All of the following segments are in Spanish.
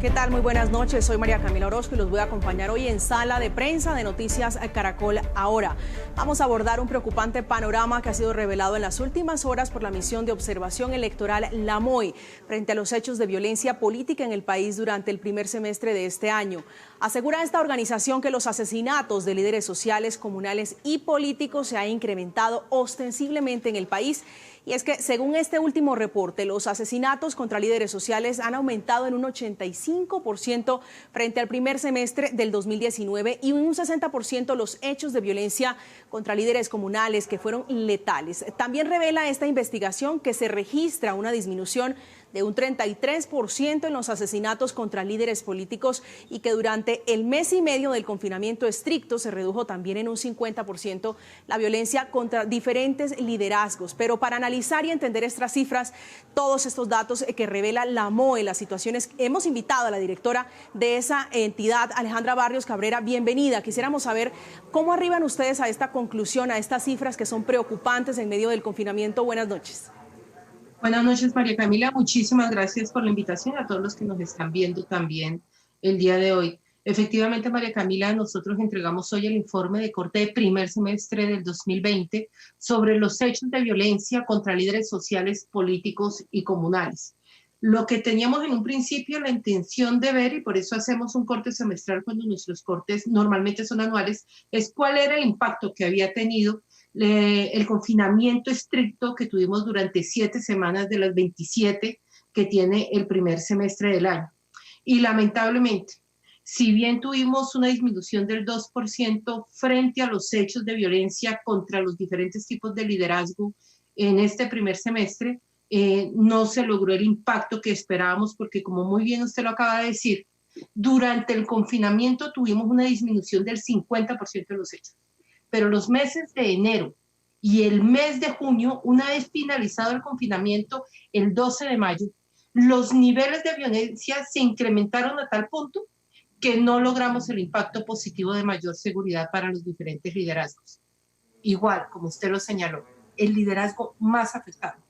¿Qué tal? Muy buenas noches, soy María Camila Orozco y los voy a acompañar hoy en Sala de Prensa de Noticias Caracol Ahora. Vamos a abordar un preocupante panorama que ha sido revelado en las últimas horas por la misión de observación electoral La MOI frente a los hechos de violencia política en el país durante el primer semestre de este año. Asegura esta organización que los asesinatos de líderes sociales, comunales y políticos se han incrementado ostensiblemente en el país. Y es que, según este último reporte, los asesinatos contra líderes sociales han aumentado en un 85% frente al primer semestre del 2019 y un 60% los hechos de violencia contra líderes comunales que fueron letales. También revela esta investigación que se registra una disminución de un 33% en los asesinatos contra líderes políticos y que durante el mes y medio del confinamiento estricto se redujo también en un 50% la violencia contra diferentes liderazgos. Pero para analizar y entender estas cifras, todos estos datos que revela la MOE, las situaciones, hemos invitado a la directora de esa entidad, Alejandra Barrios Cabrera. Bienvenida. Quisiéramos saber cómo arriban ustedes a esta conclusión, a estas cifras que son preocupantes en medio del confinamiento. Buenas noches. Buenas noches, María Camila. Muchísimas gracias por la invitación, a todos los que nos están viendo también el día de hoy. Efectivamente, María Camila, nosotros entregamos hoy el informe de corte de primer semestre del 2020 sobre los hechos de violencia contra líderes sociales, políticos y comunales. Lo que teníamos en un principio la intención de ver, y por eso hacemos un corte semestral cuando nuestros cortes normalmente son anuales, es cuál era el impacto que había tenido el confinamiento estricto que tuvimos durante 7 semanas de las 27 que tiene el primer semestre del año. Y lamentablemente, si bien tuvimos una disminución del 2% frente a los hechos de violencia contra los diferentes tipos de liderazgo en este primer semestre, no se logró el impacto que esperábamos, porque como muy bien usted lo acaba de decir, durante el confinamiento tuvimos una disminución del 50% de los hechos. Pero los meses de enero y el mes de junio, una vez finalizado el confinamiento, el 12 de mayo, los niveles de violencia se incrementaron a tal punto que no logramos el impacto positivo de mayor seguridad para los diferentes liderazgos. Igual, como usted lo señaló, el liderazgo más afectado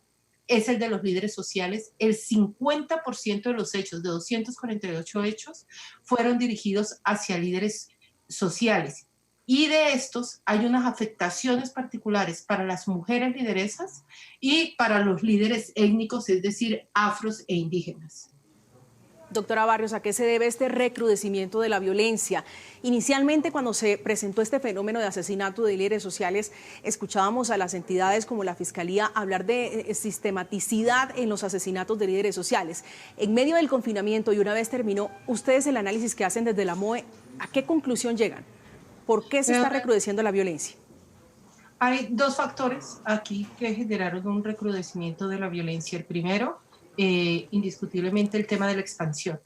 es el de los líderes sociales. El 50% de los hechos, de 248 hechos, fueron dirigidos hacia líderes sociales. Y de estos hay unas afectaciones particulares para las mujeres lideresas y para los líderes étnicos, es decir, afros e indígenas. Doctora Barrios, ¿a qué se debe este recrudecimiento de la violencia? Inicialmente, cuando se presentó este fenómeno de asesinato de líderes sociales, escuchábamos a las entidades como la Fiscalía hablar de sistematicidad en los asesinatos de líderes sociales. En medio del confinamiento, y una vez terminó, ustedes el análisis que hacen desde la MOE, ¿a qué conclusión llegan? ¿Por qué se está recrudeciendo la violencia? Hay dos factores aquí que generaron un recrudecimiento de la violencia. El primero, indiscutiblemente, el tema de la expansión.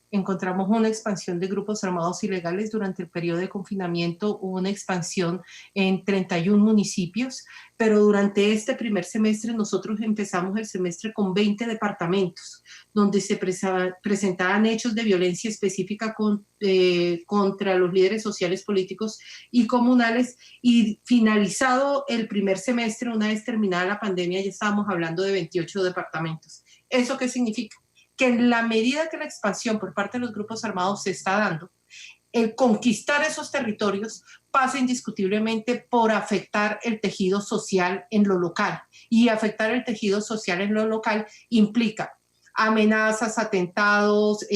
Encontramos una expansión de grupos armados ilegales durante el periodo de confinamiento, hubo una expansión en 31 municipios, pero durante este primer semestre nosotros empezamos el semestre con 20 departamentos, donde se presentaban hechos de violencia específica contra los líderes sociales, políticos y comunales, y finalizado el primer semestre, una vez terminada la pandemia, ya estábamos hablando de 28 departamentos. ¿Eso qué significa? Que en la medida que la expansión por parte de los grupos armados se está dando, el conquistar esos territorios pasa indiscutiblemente por afectar el tejido social en lo local. Y afectar el tejido social en lo local implica amenazas, atentados,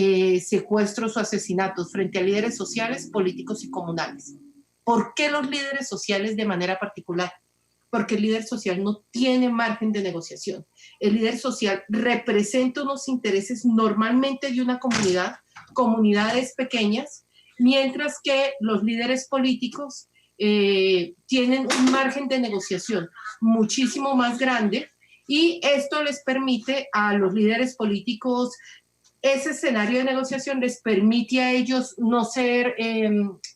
secuestros o asesinatos frente a líderes sociales, políticos y comunales. ¿Por qué los líderes sociales de manera particular? Porque el líder social no tiene margen de negociación. El líder social representa unos intereses normalmente de una comunidad, comunidades pequeñas, mientras que los líderes políticos tienen un margen de negociación muchísimo más grande, y esto les permite a los líderes políticos, ese escenario de negociación les permite a ellos no ser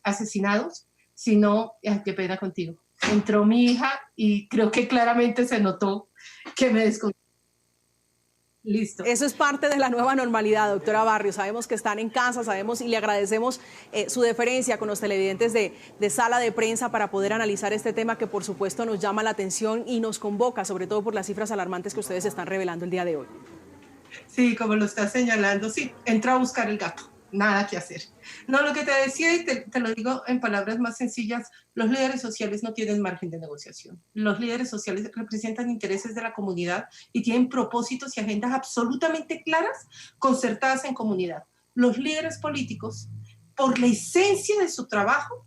asesinados, sino, qué pena contigo. Entró mi hija y creo que claramente se notó que me desconcentré. Listo. Eso es parte de la nueva normalidad, doctora Barrios. Sabemos que están en casa, sabemos, y le agradecemos su deferencia con los televidentes de Sala de Prensa para poder analizar este tema que por supuesto nos llama la atención y nos convoca, sobre todo por las cifras alarmantes que ustedes están revelando el día de hoy. Sí, como lo estás señalando, sí, entra a buscar el gato, nada que hacer. No, lo que te decía, y te lo digo en palabras más sencillas, los líderes sociales no tienen margen de negociación. Los líderes sociales representan intereses de la comunidad y tienen propósitos y agendas absolutamente claras, concertadas en comunidad. Los líderes políticos, por la esencia de su trabajo,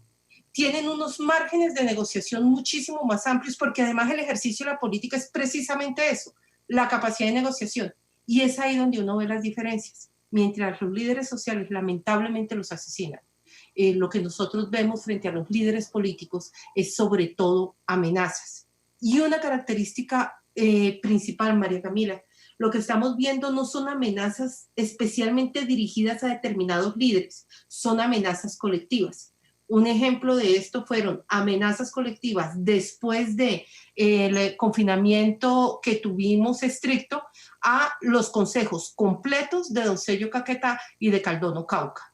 tienen unos márgenes de negociación muchísimo más amplios, porque además el ejercicio de la política es precisamente eso, la capacidad de negociación. Y es ahí donde uno ve las diferencias. Mientras los líderes sociales lamentablemente los asesinan, lo que nosotros vemos frente a los líderes políticos es sobre todo amenazas. Y una característica principal, María Camila, lo que estamos viendo no son amenazas especialmente dirigidas a determinados líderes, son amenazas colectivas. Un ejemplo de esto fueron amenazas colectivas después de el confinamiento que tuvimos estricto a los consejos completos de Doncello Caquetá y de Caldono Cauca.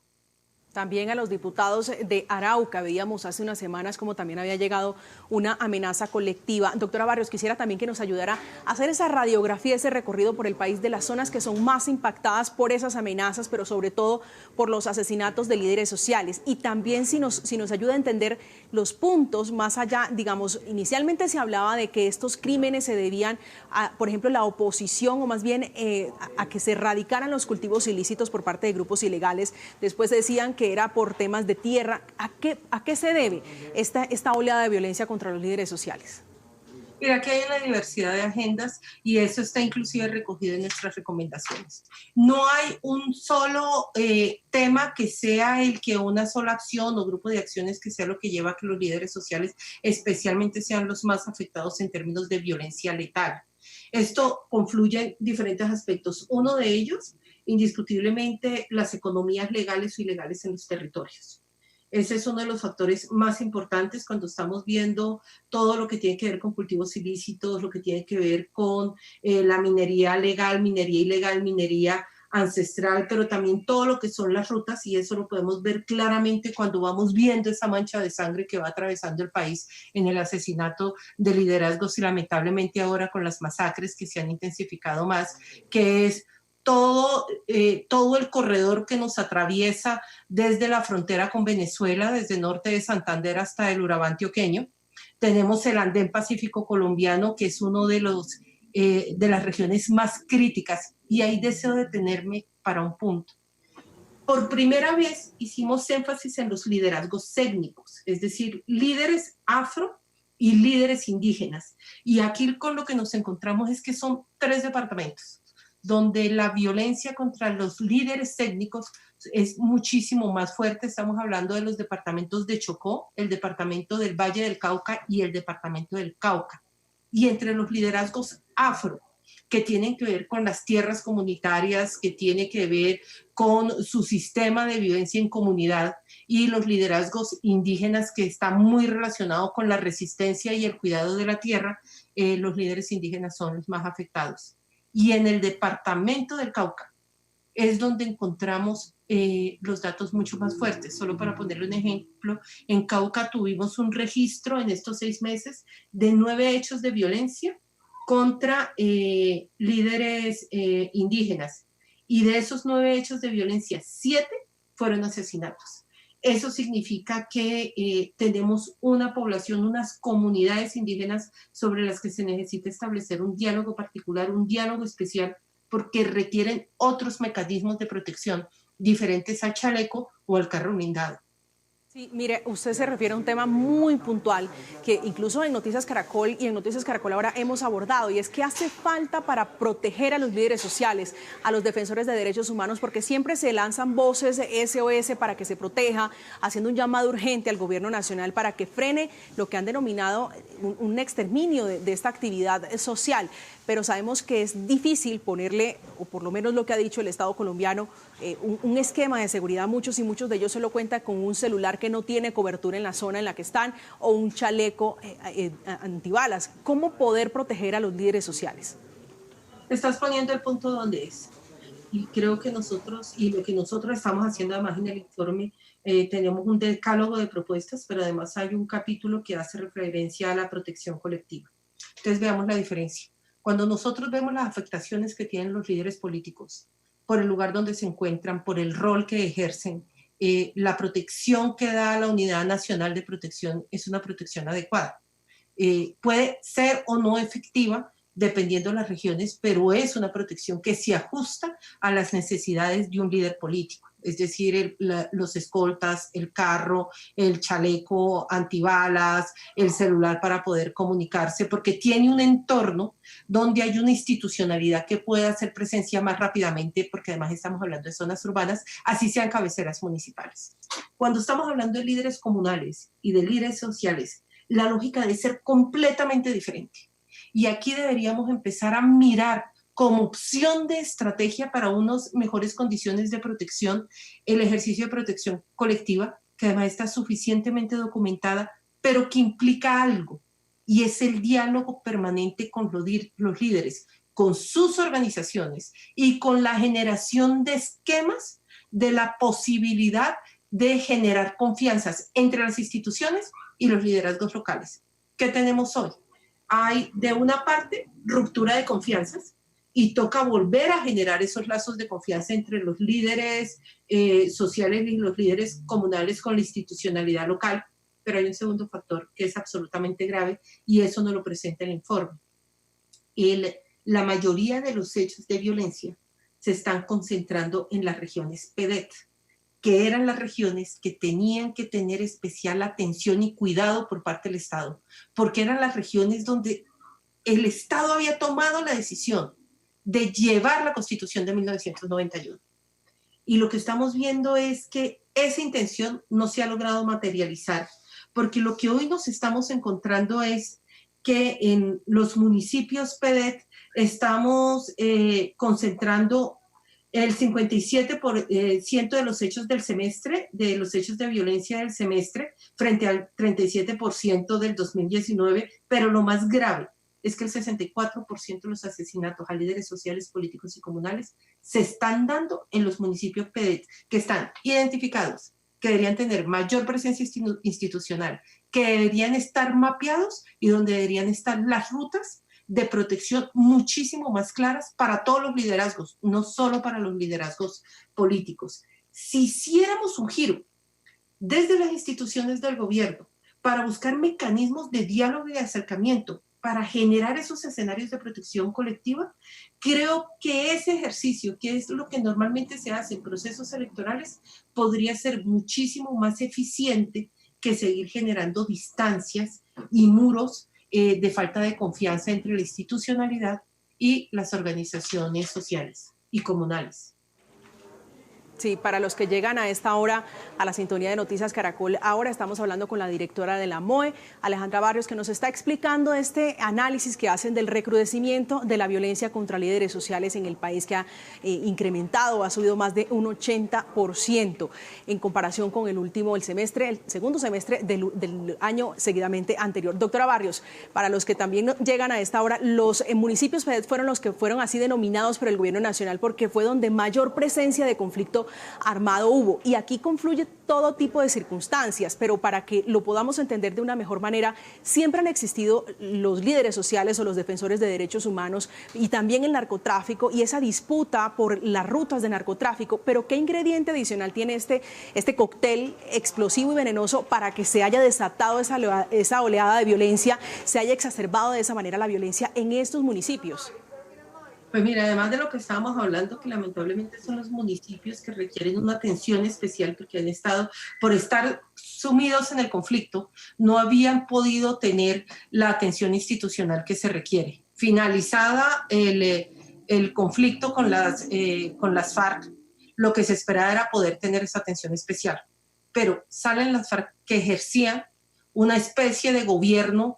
También a los diputados de Arauca, veíamos hace unas semanas como también había llegado una amenaza colectiva. Doctora Barrios, quisiera también que nos ayudara a hacer esa radiografía, ese recorrido por el país de las zonas que son más impactadas por esas amenazas, pero sobre todo por los asesinatos de líderes sociales. Y también si nos ayuda a entender los puntos más allá, digamos, inicialmente se hablaba de que estos crímenes se debían a, por ejemplo, la oposición o más bien a que se erradicaran los cultivos ilícitos por parte de grupos ilegales. Después decían que era por temas de tierra. ¿A qué se debe esta oleada de violencia contra los líderes sociales? Mira que hay una diversidad de agendas y eso está inclusive recogido en nuestras recomendaciones. No hay un solo tema que sea el que una sola acción o grupo de acciones que sea lo que lleva a que los líderes sociales especialmente sean los más afectados en términos de violencia letal. Esto confluye en diferentes aspectos. Uno de ellos, indiscutiblemente, las economías legales o ilegales en los territorios. Ese es uno de los factores más importantes cuando estamos viendo todo lo que tiene que ver con cultivos ilícitos, lo que tiene que ver con la minería legal, minería ilegal, minería ancestral, pero también todo lo que son las rutas, y eso lo podemos ver claramente cuando vamos viendo esa mancha de sangre que va atravesando el país en el asesinato de liderazgos y lamentablemente ahora con las masacres que se han intensificado más, que es todo el corredor que nos atraviesa desde la frontera con Venezuela, desde el norte de Santander hasta el Urabá antioqueño. Tenemos el andén pacífico colombiano, que es uno de las regiones más críticas, y ahí deseo detenerme para un punto. Por primera vez hicimos énfasis en los liderazgos étnicos, es decir, líderes afro y líderes indígenas. Y aquí con lo que nos encontramos es que son 3 departamentos donde la violencia contra los líderes étnicos es muchísimo más fuerte. Estamos hablando de los departamentos de Chocó, el departamento del Valle del Cauca y el departamento del Cauca. Y entre los liderazgos afro, que tienen que ver con las tierras comunitarias, que tiene que ver con su sistema de vivencia en comunidad, y los liderazgos indígenas, que están muy relacionados con la resistencia y el cuidado de la tierra, los líderes indígenas son los más afectados. Y en el departamento del Cauca es donde encontramos los datos mucho más fuertes. Solo para ponerle un ejemplo, en Cauca tuvimos un registro en estos 6 meses de 9 hechos de violencia contra líderes indígenas. Y de esos 9 hechos de violencia, 7 fueron asesinatos. Eso significa que tenemos una población, unas comunidades indígenas sobre las que se necesita establecer un diálogo particular, un diálogo especial, porque requieren otros mecanismos de protección diferentes al chaleco o al carro blindado. Sí, mire, usted se refiere a un tema muy puntual que incluso en Noticias Caracol y en Noticias Caracol ahora hemos abordado, y es que hace falta para proteger a los líderes sociales, a los defensores de derechos humanos, porque siempre se lanzan voces SOS para que se proteja, haciendo un llamado urgente al gobierno nacional para que frene lo que han denominado un exterminio de esta actividad social. Pero sabemos que es difícil ponerle, o por lo menos lo que ha dicho el Estado colombiano, un esquema de seguridad. Muchos de ellos solo cuentan con un celular que no tiene cobertura en la zona en la que están o un chaleco antibalas. ¿Cómo poder proteger a los líderes sociales? Estás poniendo el punto donde es. Y creo que nosotros, y lo que nosotros estamos haciendo además en el informe, tenemos un decálogo de propuestas, pero además hay un capítulo que hace referencia a la protección colectiva. Entonces veamos la diferencia. Cuando nosotros vemos las afectaciones que tienen los líderes políticos por el lugar donde se encuentran, por el rol que ejercen, la protección que da la Unidad Nacional de Protección es una protección adecuada. Puede ser o no efectiva dependiendo de las regiones, pero es una protección que se ajusta a las necesidades de un líder político. Es decir, los escoltas, el carro, el chaleco antibalas, el celular para poder comunicarse, porque tiene un entorno donde hay una institucionalidad que puede hacer presencia más rápidamente, porque además estamos hablando de zonas urbanas, así sean cabeceras municipales. Cuando estamos hablando de líderes comunales y de líderes sociales, la lógica debe ser completamente diferente. Y aquí deberíamos empezar a mirar como opción de estrategia para unas mejores condiciones de protección, el ejercicio de protección colectiva, que además está suficientemente documentada, pero que implica algo, y es el diálogo permanente con los líderes, con sus organizaciones y con la generación de esquemas de la posibilidad de generar confianzas entre las instituciones y los liderazgos locales. ¿Qué tenemos hoy? Hay, de una parte, ruptura de confianzas y toca volver a generar esos lazos de confianza entre los líderes sociales y los líderes comunales con la institucionalidad local. Pero hay un segundo factor que es absolutamente grave y eso no lo presenta el informe. La mayoría de los hechos de violencia se están concentrando en las regiones PEDET, que eran las regiones que tenían que tener especial atención y cuidado por parte del Estado, porque eran las regiones donde el Estado había tomado la decisión de llevar la Constitución de 1991. Y lo que estamos viendo es que esa intención no se ha logrado materializar, porque lo que hoy nos estamos encontrando es que en los municipios PEDET estamos concentrando el 57% de los hechos del semestre, de los hechos de violencia del semestre, frente al 37% del 2019, pero lo más grave es que el 64% de los asesinatos a líderes sociales, políticos y comunales se están dando en los municipios PEDET, que están identificados, que deberían tener mayor presencia institucional, que deberían estar mapeados y donde deberían estar las rutas de protección muchísimo más claras para todos los liderazgos, no solo para los liderazgos políticos. Si hiciéramos un giro desde las instituciones del gobierno para buscar mecanismos de diálogo y de acercamiento para generar esos escenarios de protección colectiva, creo que ese ejercicio, que es lo que normalmente se hace en procesos electorales, podría ser muchísimo más eficiente que seguir generando distancias y muros de falta de confianza entre la institucionalidad y las organizaciones sociales y comunales. Sí, para los que llegan a esta hora a la sintonía de Noticias Caracol, ahora estamos hablando con la directora de la MOE, Alejandra Barrios, que nos está explicando este análisis que hacen del recrudecimiento de la violencia contra líderes sociales en el país, que ha incrementado, ha subido más de un 80% en comparación con el segundo semestre del año seguidamente anterior. Doctora Barrios, para los que también llegan a esta hora, los municipios PEDET fueron los que fueron así denominados por el gobierno nacional porque fue donde mayor presencia de conflicto armado hubo, y aquí confluye todo tipo de circunstancias, pero para que lo podamos entender de una mejor manera, siempre han existido los líderes sociales o los defensores de derechos humanos y también el narcotráfico y esa disputa por las rutas de narcotráfico, pero ¿qué ingrediente adicional tiene este cóctel explosivo y venenoso para que se haya desatado esa oleada de violencia, se haya exacerbado de esa manera la violencia en estos municipios? Pues mira, además de lo que estábamos hablando, que lamentablemente son los municipios que requieren una atención especial porque han estado, por estar sumidos en el conflicto, no habían podido tener la atención institucional que se requiere. Finalizada el conflicto con las FARC, lo que se esperaba era poder tener esa atención especial. Pero salen las FARC que ejercían una especie de gobierno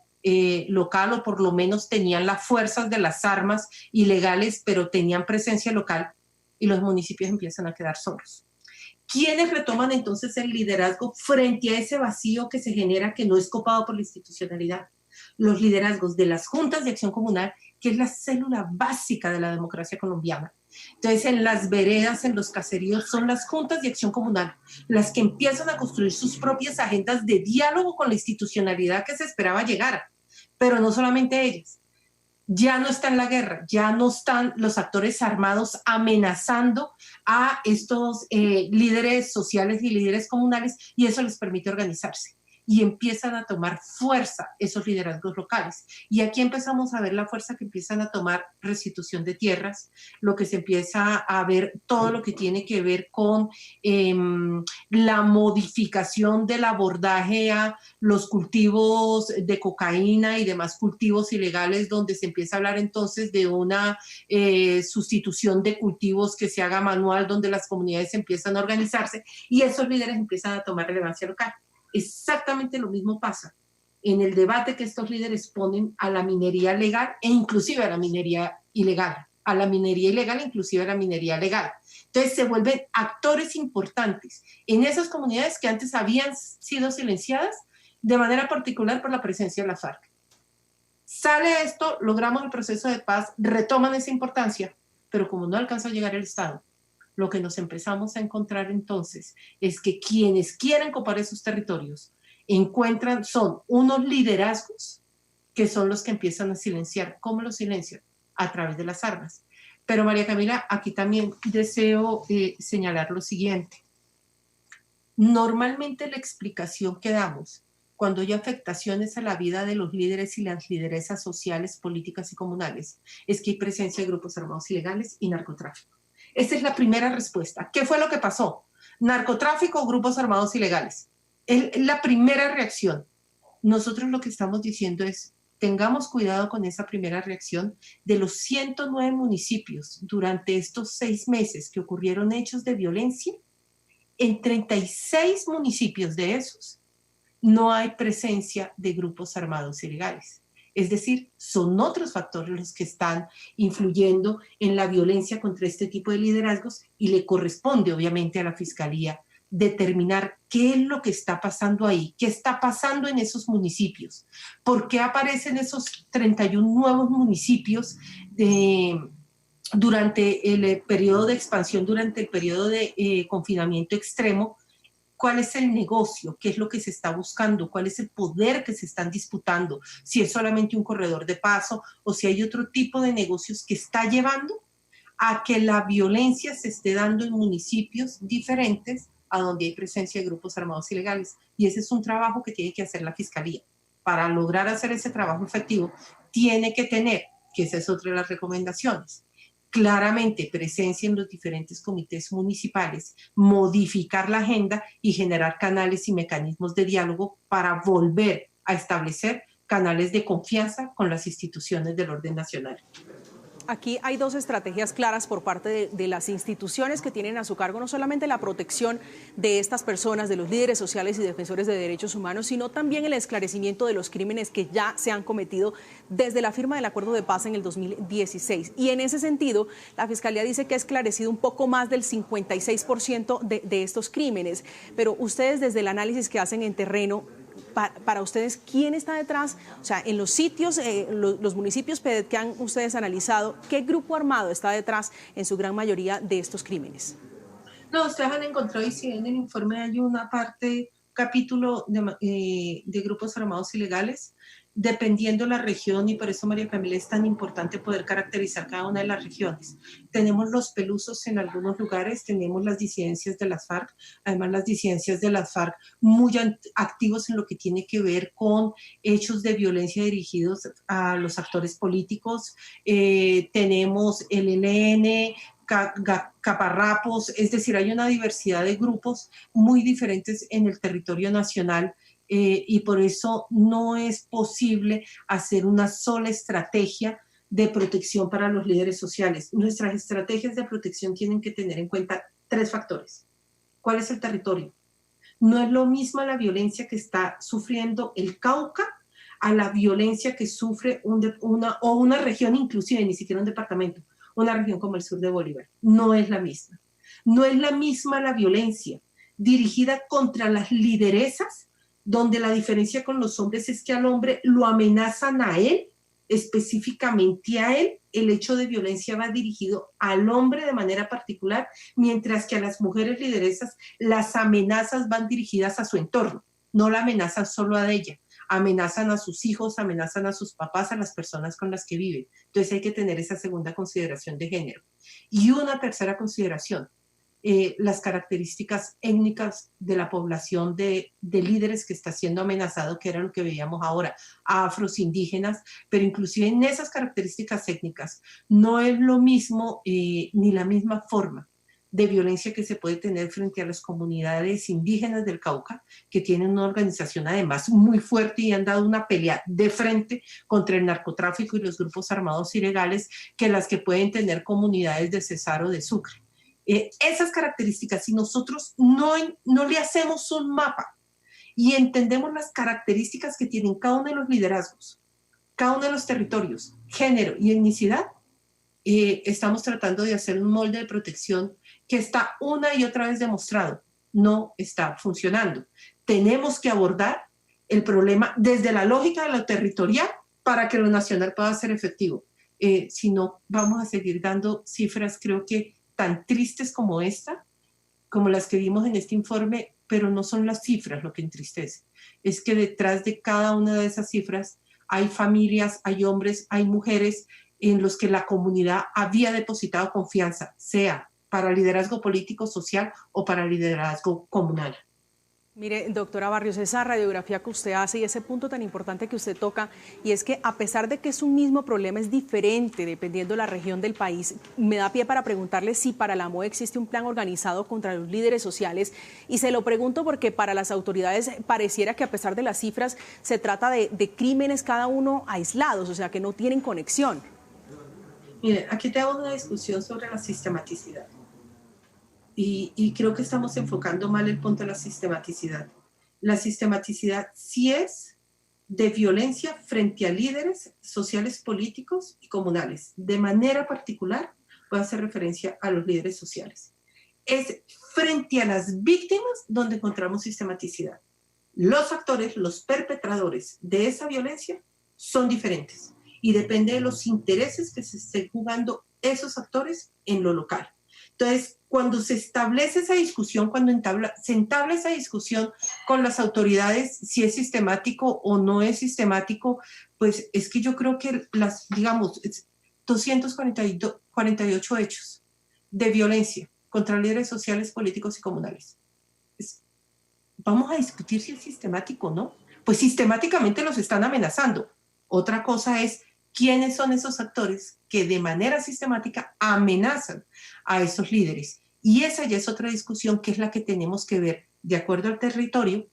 local, o por lo menos tenían las fuerzas de las armas ilegales, pero tenían presencia local, y los municipios empiezan a quedar solos. ¿Quiénes retoman entonces el liderazgo frente a ese vacío que se genera, que no es copado por la institucionalidad? Los liderazgos de las juntas de acción comunal, que es la célula básica de la democracia colombiana. Entonces, en las veredas, en los caseríos, son las juntas de acción comunal las que empiezan a construir sus propias agendas de diálogo con la institucionalidad que se esperaba llegar. Pero no solamente ellas. Ya no está en la guerra, ya no están los actores armados amenazando a estos líderes sociales y líderes comunales, y eso les permite organizarse. Y empiezan a tomar fuerza esos liderazgos locales. Y aquí empezamos a ver la fuerza que empiezan a tomar restitución de tierras, lo que se empieza a ver todo lo que tiene que ver con la modificación del abordaje a los cultivos de cocaína y demás cultivos ilegales, donde se empieza a hablar entonces de una sustitución de cultivos que se haga manual, donde las comunidades empiezan a organizarse y esos líderes empiezan a tomar relevancia local. Exactamente lo mismo pasa en el debate que estos líderes ponen a la minería legal e inclusive a la minería ilegal, a la minería ilegal e inclusive a la minería legal. Entonces se vuelven actores importantes en esas comunidades que antes habían sido silenciadas de manera particular por la presencia de la FARC. Sale esto, logramos el proceso de paz, retoman esa importancia, pero como no alcanza a llegar el Estado, lo que nos empezamos a encontrar entonces es que quienes quieren copar esos territorios son unos liderazgos que son los que empiezan a silenciar. ¿Cómo los silencian? A través de las armas. Pero María Camila, aquí también deseo señalar lo siguiente. Normalmente la explicación que damos cuando hay afectaciones a la vida de los líderes y las lideresas sociales, políticas y comunales es que hay presencia de grupos armados ilegales y narcotráfico. Esa es la primera respuesta. ¿Qué fue lo que pasó? ¿Narcotráfico o grupos armados ilegales? Es la primera reacción. Nosotros lo que estamos diciendo es, tengamos cuidado con esa primera reacción. De los 109 municipios durante estos 6 meses que ocurrieron hechos de violencia, en 36 municipios de esos no hay presencia de grupos armados ilegales. Es decir, son otros factores los que están influyendo en la violencia contra este tipo de liderazgos y le corresponde obviamente a la Fiscalía determinar qué es lo que está pasando ahí, qué está pasando en esos municipios, por qué aparecen esos 31 nuevos municipios durante el periodo de expansión, durante el periodo de confinamiento extremo. ¿Cuál es el negocio? ¿Qué es lo que se está buscando? ¿Cuál es el poder que se están disputando? Si es solamente un corredor de paso o si hay otro tipo de negocios que está llevando a que la violencia se esté dando en municipios diferentes a donde hay presencia de grupos armados ilegales. Y ese es un trabajo que tiene que hacer la Fiscalía. Para lograr hacer ese trabajo efectivo, tiene que tener, que esa es otra de las recomendaciones, claramente presencia en los diferentes comités municipales, modificar la agenda y generar canales y mecanismos de diálogo para volver a establecer canales de confianza con las instituciones del orden nacional. Aquí hay 2 estrategias claras por parte de las instituciones que tienen a su cargo no solamente la protección de estas personas, de los líderes sociales y defensores de derechos humanos, sino también el esclarecimiento de los crímenes que ya se han cometido desde la firma del acuerdo de paz en el 2016. Y en ese sentido, la Fiscalía dice que ha esclarecido un poco más del 56% de estos crímenes. Pero ustedes, desde el análisis que hacen en terreno, para ustedes, ¿quién está detrás? O sea, en los sitios, los municipios PEDET que han ustedes analizado, ¿qué grupo armado está detrás en su gran mayoría de estos crímenes? No, ustedes han encontrado, y si en el informe hay una parte, capítulo de grupos armados ilegales, dependiendo la región, y por eso, María Camila, es tan importante poder caracterizar cada una de las regiones. Tenemos los pelusos en algunos lugares, tenemos las disidencias de las FARC, además las disidencias de las FARC muy activos en lo que tiene que ver con hechos de violencia dirigidos a los actores políticos, tenemos el ELN, caparrapos, es decir, hay una diversidad de grupos muy diferentes en el territorio nacional. Y por eso no es posible hacer una sola estrategia de protección para los líderes sociales. Nuestras estrategias de protección tienen que tener en cuenta 3 factores. ¿Cuál es el territorio? No es lo mismo la violencia que está sufriendo el Cauca a la violencia que sufre una región, inclusive ni siquiera un departamento, una región como el sur de Bolívar. No es la misma. No es la misma la violencia dirigida contra las lideresas, donde la diferencia con los hombres es que al hombre lo amenazan a él, específicamente a él. El hecho de violencia va dirigido al hombre de manera particular, mientras que a las mujeres lideresas las amenazas van dirigidas a su entorno, no la amenazan solo a ella. amenazan a sus hijos, amenazan a sus papás, a las personas con las que viven. Entonces hay que tener esa segunda consideración de género. Y una tercera consideración, las características étnicas de la población de líderes que está siendo amenazado, que era lo que veíamos ahora, afros, indígenas, pero inclusive en esas características étnicas no es lo mismo ni la misma forma de violencia que se puede tener frente a las comunidades indígenas del Cauca, que tienen una organización además muy fuerte y han dado una pelea de frente contra el narcotráfico y los grupos armados ilegales, que las que pueden tener comunidades de Cesar o de Sucre. Esas características, si nosotros no le hacemos un mapa y entendemos las características que tienen cada uno de los liderazgos, cada uno de los territorios, género y etnicidad, estamos tratando de hacer un molde de protección que está una y otra vez demostrado, no está funcionando. Tenemos que abordar el problema desde la lógica de lo territorial para que lo nacional pueda ser efectivo. Si no, vamos a seguir dando cifras, creo que tan tristes como esta, como las que vimos en este informe, pero no son las cifras lo que entristece. Es que detrás de cada una de esas cifras hay familias, hay hombres, hay mujeres en los que la comunidad había depositado confianza, sea para liderazgo político, social o para liderazgo comunal. Mire, doctora Barrios, esa radiografía que usted hace y ese punto tan importante que usted toca, y es que a pesar de que es un mismo problema, es diferente dependiendo de la región del país, me da pie para preguntarle si para la MOE existe un plan organizado contra los líderes sociales, y se lo pregunto porque para las autoridades pareciera que a pesar de las cifras se trata de crímenes cada uno aislados, o sea que no tienen conexión. Mire, aquí tenemos una discusión sobre la sistematicidad. Y creo que estamos enfocando mal el punto de la sistematicidad. La sistematicidad sí es de violencia frente a líderes sociales, políticos y comunales. De manera particular, voy a hacer referencia a los líderes sociales. Es frente a las víctimas donde encontramos sistematicidad. Los actores, los perpetradores de esa violencia son diferentes y depende de los intereses que se estén jugando esos actores en lo local. Entonces, cuando se establece esa discusión, cuando se entabla esa discusión con las autoridades, si es sistemático o no es sistemático, pues es que yo creo que digamos, 248 hechos de violencia contra líderes sociales, políticos y comunales. Vamos a discutir si es sistemático o no. Pues sistemáticamente los están amenazando. Otra cosa es quiénes son esos actores que de manera sistemática amenazan a esos líderes. Y esa ya es otra discusión que es la que tenemos que ver de acuerdo al territorio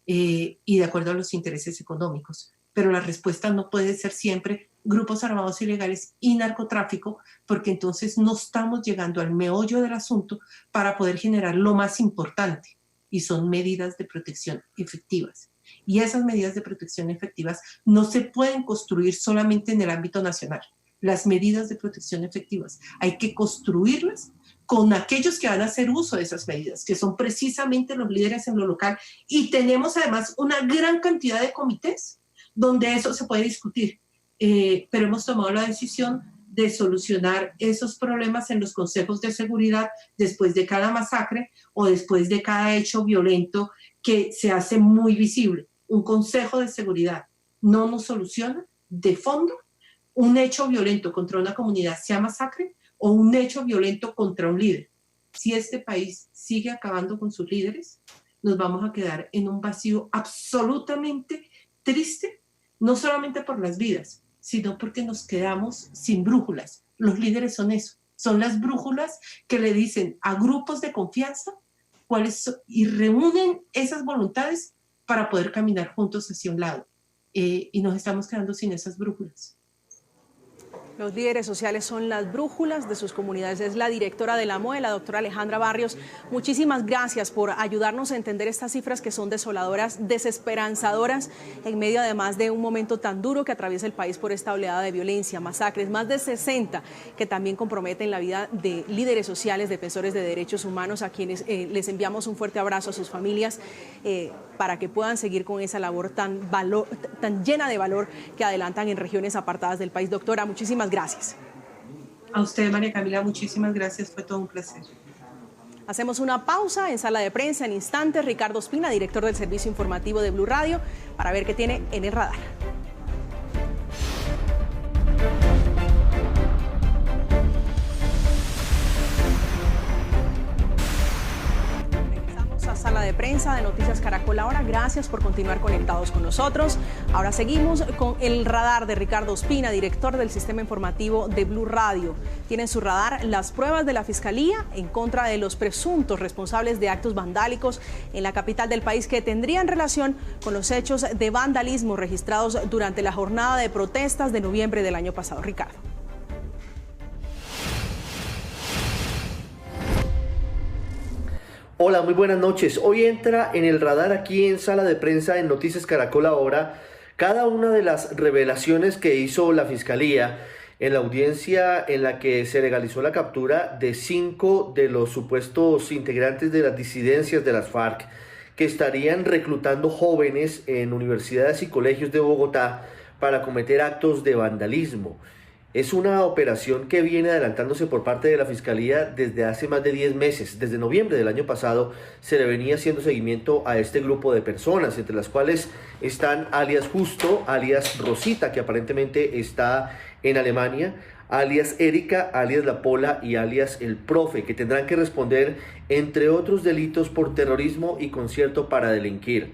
y de acuerdo a los intereses económicos. Pero la respuesta no puede ser siempre grupos armados ilegales y narcotráfico, porque entonces no estamos llegando al meollo del asunto para poder generar lo más importante, y son medidas de protección efectivas. Y esas medidas de protección efectivas no se pueden construir solamente en el ámbito nacional. Las medidas de protección efectivas hay que construirlas con aquellos que van a hacer uso de esas medidas, que son precisamente los líderes en lo local. Y tenemos además una gran cantidad de comités donde eso se puede discutir. Pero hemos tomado la decisión de solucionar esos problemas en los consejos de seguridad después de cada masacre o después de cada hecho violento que se hace muy visible. Un consejo de seguridad no nos soluciona de fondo un hecho violento contra una comunidad, sea masacre o un hecho violento contra un líder. Si este país sigue acabando con sus líderes, nos vamos a quedar en un vacío absolutamente triste, no solamente por las vidas, sino porque nos quedamos sin brújulas. Los líderes son eso, son las brújulas que le dicen a grupos de confianza cuáles son, y reúnen esas voluntades para poder caminar juntos hacia un lado. Y nos estamos quedando sin esas brújulas. Los líderes sociales son las brújulas de sus comunidades. Es la directora de la MOE, la doctora Alejandra Barrios. Muchísimas gracias por ayudarnos a entender estas cifras que son desoladoras, desesperanzadoras, en medio además de un momento tan duro que atraviesa el país por esta oleada de violencia, masacres, más de 60 que también comprometen la vida de líderes sociales, defensores de derechos humanos, a quienes les enviamos un fuerte abrazo a sus familias para que puedan seguir con esa labor tan llena de valor que adelantan en regiones apartadas del país. Doctora, muchísimas gracias. A usted, María Camila, muchísimas gracias. Fue todo un placer. Hacemos una pausa en sala de prensa. En instantes, Ricardo Ospina, director del servicio informativo de Blue Radio, para ver qué tiene en el radar. Sala de prensa de Noticias Caracol Ahora. Gracias por continuar conectados con nosotros. Ahora seguimos con el radar de Ricardo Ospina, director del sistema informativo de Blue Radio. Tiene en su radar las pruebas de la Fiscalía en contra de los presuntos responsables de actos vandálicos en la capital del país que tendrían relación con los hechos de vandalismo registrados durante la jornada de protestas de noviembre del año pasado. Ricardo. Hola, muy buenas noches. Hoy entra en el radar aquí en Sala de Prensa en Noticias Caracol Ahora cada una de las revelaciones que hizo la Fiscalía en la audiencia en la que se legalizó la captura de 5 de los supuestos integrantes de las disidencias de las FARC que estarían reclutando jóvenes en universidades y colegios de Bogotá para cometer actos de vandalismo. Es una operación que viene adelantándose por parte de la Fiscalía desde hace más de 10 meses. Desde noviembre del año pasado se le venía haciendo seguimiento a este grupo de personas, entre las cuales están alias Justo, alias Rosita, que aparentemente está en Alemania, alias Erika, alias La Pola y alias El Profe, que tendrán que responder, entre otros delitos, por terrorismo y concierto para delinquir.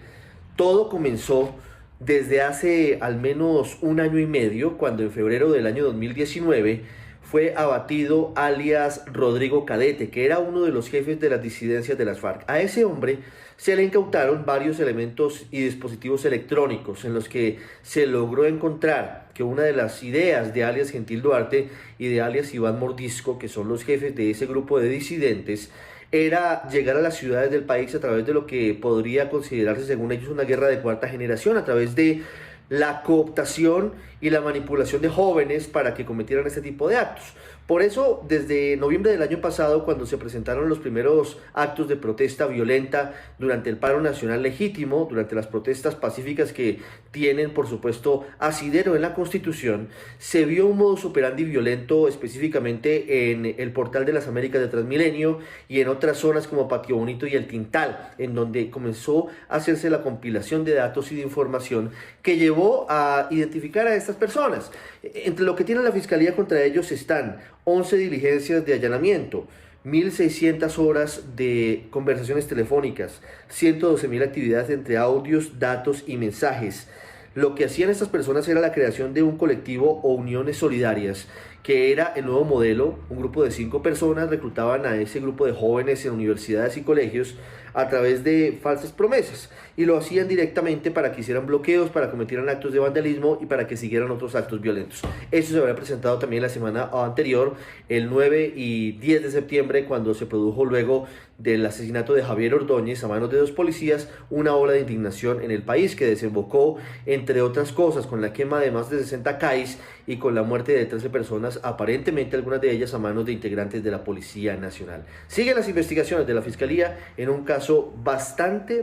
Todo comenzó desde hace al menos un año y medio, cuando en febrero del año 2019 fue abatido alias Rodrigo Cadete, que era uno de los jefes de las disidencias de las FARC. A ese hombre se le incautaron varios elementos y dispositivos electrónicos en los que se logró encontrar que una de las ideas de alias Gentil Duarte y de alias Iván Mordisco, que son los jefes de ese grupo de disidentes, era llegar a las ciudades del país a través de lo que podría considerarse, según ellos, una guerra de cuarta generación, a través de la cooptación y la manipulación de jóvenes para que cometieran este tipo de actos. Por eso, desde noviembre del año pasado, cuando se presentaron los primeros actos de protesta violenta durante el paro nacional legítimo, durante las protestas pacíficas que tienen, por supuesto, asidero en la Constitución, se vio un modus operandi violento específicamente en el Portal de las Américas de Transmilenio y en otras zonas como Patio Bonito y El Tintal, en donde comenzó a hacerse la compilación de datos y de información que llevó a identificar a estas personas. Entre lo que tiene la Fiscalía contra ellos están 11 diligencias de allanamiento, 1.600 horas de conversaciones telefónicas, 112.000 actividades entre audios, datos y mensajes. Lo que hacían estas personas era la creación de un colectivo o uniones solidarias, que era el nuevo modelo. Un grupo de 5 personas reclutaban a ese grupo de jóvenes en universidades y colegios a través de falsas promesas, y lo hacían directamente para que hicieran bloqueos, para que cometieran actos de vandalismo y para que siguieran otros actos violentos. Eso se había presentado también la semana anterior, el 9 y 10 de septiembre, cuando se produjo, luego del asesinato de Javier Ordóñez a manos de 2 policías, una ola de indignación en el país que desembocó, entre otras cosas, con la quema de más de 60 CAIs y con la muerte de 13 personas, aparentemente algunas de ellas a manos de integrantes de la Policía Nacional. Siguen las investigaciones de la Fiscalía en un caso bastante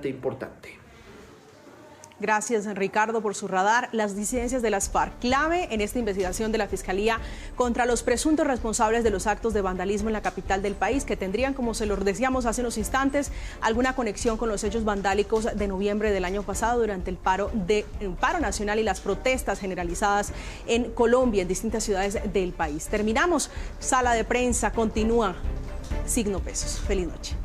importante. Gracias, Ricardo, por su radar. Las disidencias de las FARC, clave en esta investigación de la Fiscalía contra los presuntos responsables de los actos de vandalismo en la capital del país, que tendrían, como se lo decíamos hace unos instantes, alguna conexión con los hechos vandálicos de noviembre del año pasado durante el paro nacional y las protestas generalizadas en Colombia, en distintas ciudades del país. Terminamos. Sala de prensa continúa. Signo Pesos. Feliz noche.